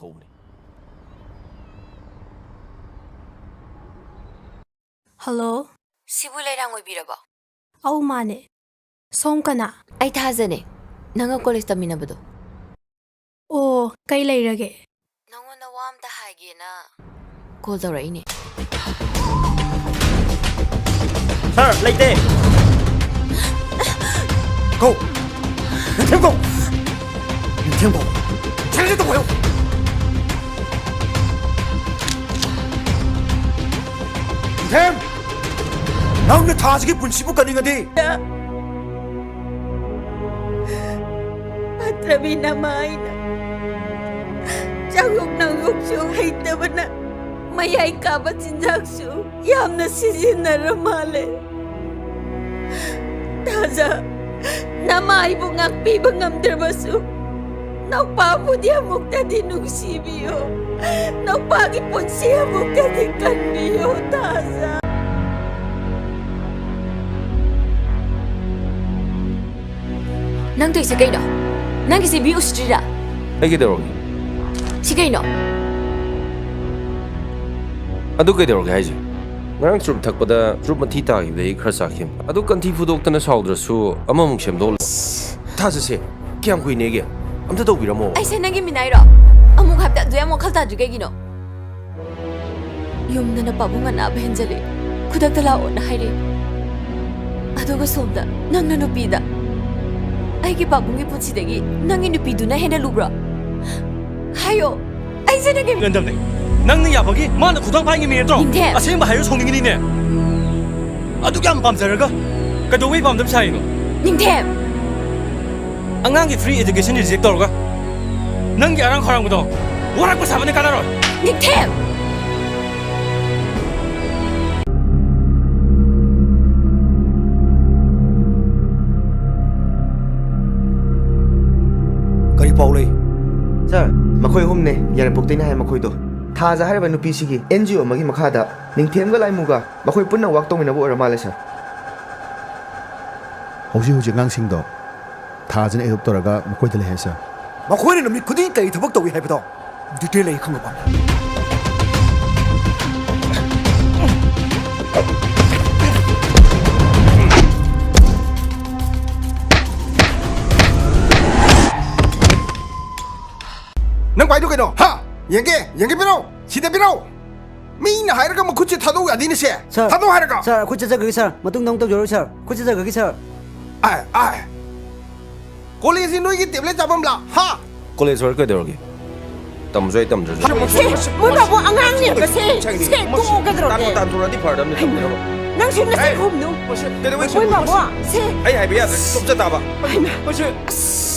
ꯊꯧꯕꯅꯤ hello ꯁꯤꯕꯨ ꯂꯩꯔꯥꯡ ꯑꯣꯏꯕꯤꯔꯕꯣ? ꯑꯧ ꯃꯥꯅꯦ ꯁꯣꯝ ꯀꯅꯥ? ꯑꯩ ꯊꯥꯖꯅꯦ ꯅꯪꯒ ꯀꯣꯂꯦꯖ ꯇꯝꯃꯤꯟꯅꯕꯗꯣ ꯑꯣ ꯀꯩ ꯂꯩꯔꯒꯦ? ꯅꯪꯉꯣꯟꯗ ꯋꯥ ꯑꯝꯇ ꯍꯥꯏꯒꯦꯅ ꯀꯣꯜ ꯇꯧꯔꯛꯏꯅꯦ ꯁꯥꯔ ꯂꯩꯇꯦ ꯀꯧ ꯅꯤꯡꯊꯦꯝ ꯀꯧ ꯅꯤꯡꯊꯦꯝ ꯀꯧ ꯁꯥꯔꯁꯦ ꯇꯧꯕꯤꯌꯨ ꯅꯤꯡꯊꯦꯝ ꯅꯪꯅ ꯊꯥꯁꯤꯒꯤ ꯄꯨꯟꯁꯤꯕꯨ ꯀꯟꯅꯤꯡꯉꯗꯤ ꯐꯠꯇ꯭ꯔꯕꯤ ꯅꯃꯥꯏꯅ ꯆꯥꯛꯌꯣꯛ ꯅꯪꯌꯣꯛꯁꯨ ꯍꯩꯇꯕꯅ ꯃꯌꯥꯏ ꯀꯥꯕ ꯆꯤꯟꯖꯥꯛꯁꯨ ꯌꯥꯝꯅ ꯁꯤꯖꯤꯟꯅꯔ ꯃꯥꯜꯂꯦ ꯊꯥꯖ ꯅꯃꯥꯏꯕꯨ ꯉꯥꯛꯄꯤꯕ ꯉꯝꯗ꯭ꯔꯕꯁꯨ ꯅꯧꯄꯥꯕꯨꯗꯤ ꯑꯃꯨꯛꯇꯗꯤ ꯅꯨꯡꯁꯤꯕꯤꯌꯣ ꯅꯧꯄꯥꯒꯤ ꯄꯨꯟꯁꯤ ꯑꯃꯨꯛꯇꯗꯤ ꯀꯟꯕꯤꯌꯣ ꯊꯥꯖ ꯅꯪ ꯇꯧꯏꯁꯦ ꯀꯩꯅꯣ? ꯅꯪꯒꯤꯁꯦ ꯃꯤ ꯎꯁꯤꯇ꯭ꯔꯤꯔꯥ? ꯑꯩ ꯀꯩꯗꯧꯔꯒꯦ? ꯁꯤ ꯀꯩꯅꯣ? ꯑꯗꯨ ꯀꯩꯗꯧꯔꯒꯦ ꯍꯥꯏꯁꯦ? ꯉꯔꯥꯡ ꯆꯨꯔꯨꯞ ꯊꯛꯄꯗ ꯆꯨꯔꯨꯞ ꯃꯊꯤ ꯇꯥꯈꯤꯕꯗ ꯑꯩ ꯈꯔ ꯆꯥꯈꯤꯕ ꯑꯗꯨ ꯀꯟꯊꯤ ꯐꯨꯗꯣꯛꯇꯅ ꯁꯥꯎꯗ꯭ꯔꯁꯨ ꯑꯃꯃꯨꯛ ꯁꯦꯝꯗꯣꯛꯂꯣ ꯊꯥꯖꯁꯦ ꯀꯌꯥꯝ ꯀꯨꯏꯅꯦꯒꯦ ꯑꯝꯇ ꯇꯧꯕꯤꯔꯝꯃꯣ ꯑꯩꯁꯦ ꯅꯪꯒꯤ ꯃꯤꯅꯥꯏꯔꯣ? ꯑꯃꯨꯛ ꯍꯥꯏꯕꯗ ꯑꯗꯨ ꯌꯥꯝ ꯋꯥꯈꯜ ꯇꯥꯗ꯭ꯔꯤ ꯀꯩꯒꯤꯅꯣ? ꯌꯨꯝꯗꯅ ꯄꯥꯕꯨꯡ ꯑꯅꯥꯕ ꯍꯦꯟꯖꯜꯂꯦ ꯈꯨꯗꯛꯇ ꯂꯥꯛꯑꯣꯅ ꯍꯥꯏꯔꯦ ꯑꯗꯨꯒ ꯁꯣꯝꯗ ꯅꯪꯅ ꯅꯨꯄꯤꯗ ꯑꯩꯒꯤ ꯄꯥꯕꯨꯡꯒꯤ ꯄꯨꯟꯁꯤꯗꯒꯤ ꯅꯪꯒꯤ ꯅꯨꯄꯤꯗꯨꯅ ꯍꯦꯟꯅ ꯂꯨꯕ꯭ꯔꯣ? ꯍꯥꯏꯌꯣ ꯑꯩꯁꯦ ꯅꯪꯒꯤ ꯉꯟꯗꯝꯅꯦ ꯅꯪꯅ ꯌꯥꯕꯒꯤ ꯃꯥꯅ ꯈꯨꯗꯥꯡ ꯄꯥꯏꯉꯤꯃꯤ ꯅꯠꯇ꯭ꯔꯣ? ꯅꯤꯡꯊꯦꯝ ꯑꯁꯦꯡꯕ ꯍꯥꯏꯔꯣ ꯁꯣꯡꯅꯤꯡꯉꯤꯅꯤꯅꯦ ꯑꯗꯨꯛ ꯌꯥꯝ ꯄꯥꯝꯖꯔꯒ ꯀꯩꯗꯧꯕꯩ ꯄꯥꯝꯗꯕ ꯁꯥꯏꯅꯣ? ꯅꯤꯡꯊꯦꯝ ꯑꯉꯥꯡꯒꯤ ꯐ꯭ꯔꯤ ꯑꯦꯖꯨꯀꯦꯁꯟ ꯔꯤꯖꯦꯛ ꯇꯧꯔꯒ ꯅꯪꯒꯤ ꯑꯔꯥꯡ ꯈꯧꯔꯥꯡꯕꯗꯣ ꯋꯥꯔꯛꯄ ꯁꯥꯕꯅꯤ ꯀꯥꯟꯅꯔꯣꯏ ꯅꯤꯡꯊꯦꯝ ꯀꯔꯤ ꯄꯥꯎ ꯂꯩ? ꯁꯥꯔ ꯃꯈꯣꯏ ꯑꯍꯨꯝꯅꯦ ꯌꯥꯏꯔꯤꯄꯣꯛꯇꯩꯅ ꯍꯥꯏ ꯃꯈꯣꯏꯗꯣ ꯊꯥꯖ ꯍꯥꯏꯔꯤꯕ ꯅꯨꯄꯤꯁꯤꯒꯤ NGO ꯑꯃꯒꯤ ꯃꯈꯥꯗ ꯅꯤꯡꯊꯦꯝꯒ ꯂꯥꯏꯃꯨꯒ ꯃꯈꯣꯏ ꯄꯨꯟꯅ ꯋꯥꯛ ꯇꯧꯃꯤꯟꯅꯕ ꯑꯣꯏꯔ ꯃꯥꯜꯂꯦ ꯁꯥꯔ ꯍꯧꯖꯤꯛ ꯑꯉꯥꯡꯁꯤꯡꯗꯣ ꯊꯥꯖꯅ ꯑꯦꯗꯣꯞ ꯇꯧꯔꯒ ꯃꯈꯣꯏꯗ ꯂꯩ ꯍꯥꯏ ꯁꯥꯔ ꯃꯈꯣꯏꯅ ꯅꯨꯃꯤꯠ ꯈꯨꯗꯤꯡꯒꯤ ꯀꯔꯤ ꯊꯕꯛ ꯇꯧꯏ ꯍꯥꯏꯕꯗꯣ ꯗꯤꯇꯦꯜ ꯑꯩ ꯈꯪꯕ ꯄꯥꯝꯃꯤ ꯅꯪ ꯄꯥꯏꯗꯣ ꯀꯩꯅꯣ ꯍꯥ ꯌꯦꯡꯒꯦ ꯄꯤꯔꯣ ꯁꯤꯗ ꯄꯤꯔꯣ ꯃꯤꯅ ꯍꯥꯏꯔꯒ ꯃꯈꯨꯠꯁꯦ ꯊꯥꯗꯣꯛ ꯌꯥꯗꯦꯅꯦ ꯁꯦ ꯊꯥꯗꯣꯛ ꯍꯥꯏꯔꯒ ꯁꯥꯔ ꯑꯩꯈꯣꯏ ꯆꯠꯆꯈ꯭ꯔꯒꯦ ꯁꯥꯔ ꯃꯇꯨꯡꯗ ꯑꯃꯨꯛ ꯇꯧꯖꯔꯣꯏ ꯁꯥꯔ ꯑꯩꯈꯣꯏ ꯆꯠꯆꯈ꯭ꯔꯒꯦ ꯁꯥꯔ ꯑꯥꯏ ꯀꯣꯂꯦꯖꯁꯤ ꯅꯣꯏꯒꯤ ꯇꯦꯕ꯭ꯂꯦꯠ ꯆꯥꯐꯝꯂꯥ ꯍꯥ ꯀꯣꯂꯦꯖ ꯑꯣꯏꯔ ꯀꯩꯗꯧꯔꯒꯦ ꯇꯝꯁꯨ ꯑꯩ ꯇꯝꯗ꯭ꯔꯁꯨ ꯃꯣꯏ ꯕꯥꯕꯨ ꯑꯉꯥꯡꯅꯦꯕ ꯁꯦ ꯇꯣꯛꯑꯒꯗ꯭ꯔꯣꯒꯦ ꯇꯥꯟꯊꯣꯔꯛꯑꯗꯤ ꯐꯔꯗꯝꯅꯤ ꯇꯝꯅꯕ ꯅꯪꯁꯨ ꯅꯁꯤ ꯈꯨꯝꯅꯨ ꯃꯣꯏ ꯕꯥꯕꯨ ꯁꯦ ꯑꯩ ꯍꯥꯏꯕ ꯌꯥꯗ꯭ꯔꯗꯤ ꯇꯣꯞꯆ ꯇꯥꯕ ꯑꯁ